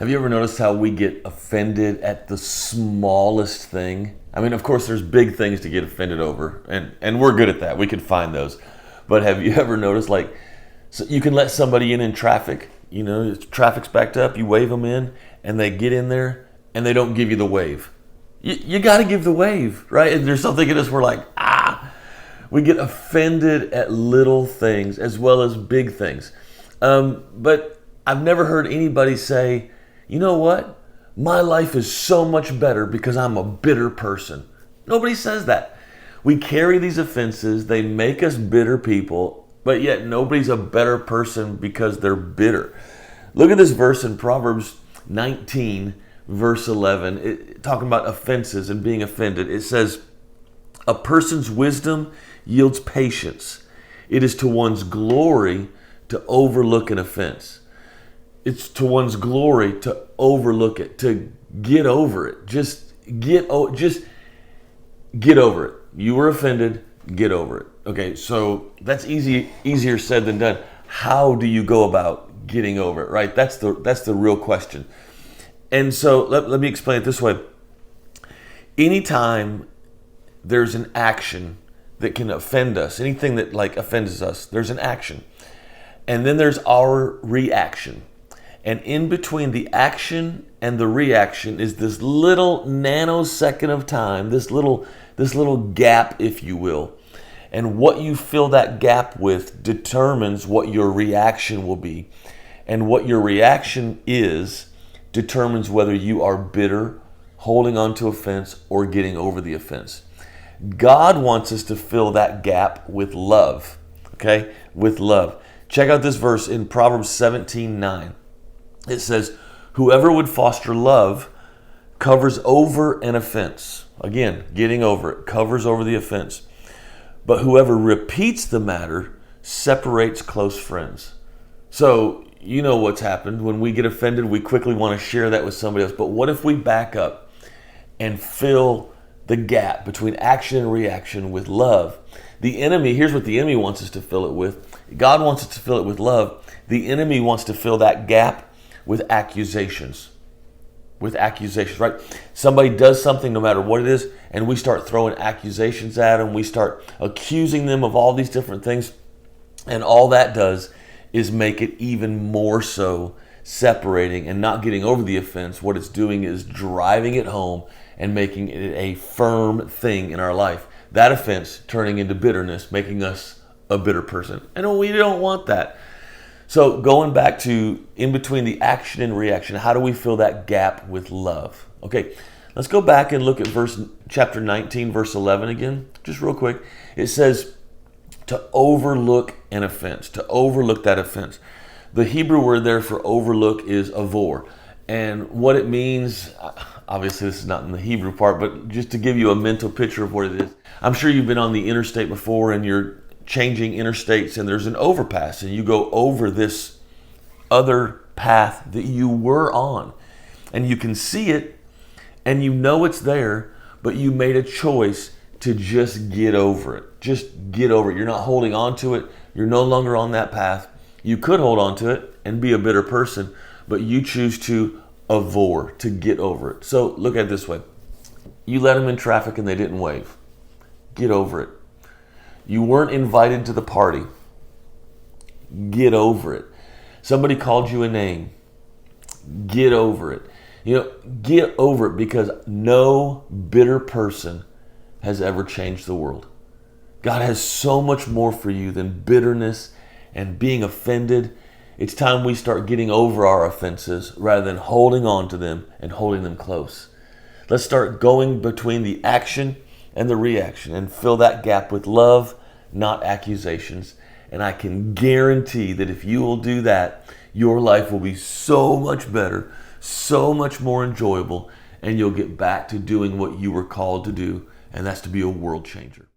Have you ever noticed how we get offended at the smallest thing? I mean, of course, there's big things to get offended over, and we're good at that. We can find those. But have you ever noticed, like, so you can let somebody in traffic, traffic's backed up, you wave them in, and they get in there, and they don't give you the wave. You got to give the wave, right? And there's something in us we're like, we get offended at little things as well as big things. But I've never heard anybody say, you know what? My life is so much better because I'm a bitter person. Nobody says that. We carry these offenses. They make us bitter people, but yet nobody's a better person because they're bitter. Look at this verse in Proverbs 19, verse 11, talking about offenses and being offended. It says, a person's wisdom yields patience. It is to one's glory to overlook an offense. It's to one's glory to overlook it, to get over it. Just get over it. You were offended, get over it. Okay, so that's easier said than done. How do you go about getting over it, right? That's the real question. And so let me explain it this way. Anytime there's an action that can offend us, anything that like offends us, there's an action. And then there's our reaction. And in between the action and the reaction is this little nanosecond of time, this little gap, if you will. And what you fill that gap with determines what your reaction will be. And what your reaction is determines whether you are bitter, holding on to offense, or getting over the offense. God wants us to fill that gap with love, okay? With love. Check out this verse in Proverbs 17:9. It says, whoever would foster love covers over an offense. Again, getting over it, covers over the offense. But whoever repeats the matter separates close friends. So, you know what's happened. When we get offended, we quickly want to share that with somebody else. But what if we back up and fill the gap between action and reaction with love? The enemy, here's what the enemy wants us to fill it with. God wants us to fill it with love. The enemy wants to fill that gap with accusations. With accusations, right? Somebody does something, no matter what it is, and we start throwing accusations at them. We start accusing them of all these different things. And all that does is make it even more so separating and not getting over the offense. What it's doing is driving it home and making it a firm thing in our life. That offense turning into bitterness, making us a bitter person. And we don't want that. So going back to in between the action and reaction, how do we fill that gap with love? Okay, let's go back and look at chapter 19, verse 11 again, just real quick. It says to overlook an offense, to overlook that offense. The Hebrew word there for overlook is avor. And what it means, obviously this is not in the Hebrew part, but just to give you a mental picture of what it is. I'm sure you've been on the interstate before and you're changing interstates and there's an overpass and you go over this other path that you were on and you can see it and you know it's there, but you made a choice to just get over it. Just get over it. You're not holding on to it. You're no longer on that path. You could hold on to it and be a bitter person, but you choose to avor, to get over it. So look at it this way. You let them in traffic and they didn't wave. Get over it. You weren't invited to the party. Get over it. Somebody called you a name. Get over it. Get over it, because no bitter person has ever changed the world. God has so much more for you than bitterness and being offended. It's time we start getting over our offenses rather than holding on to them and holding them close. Let's start going between the action and the reaction and fill that gap with love, not accusations. And I can guarantee that if you will do that, your life will be so much better, so much more enjoyable, and you'll get back to doing what you were called to do, and that's to be a world changer.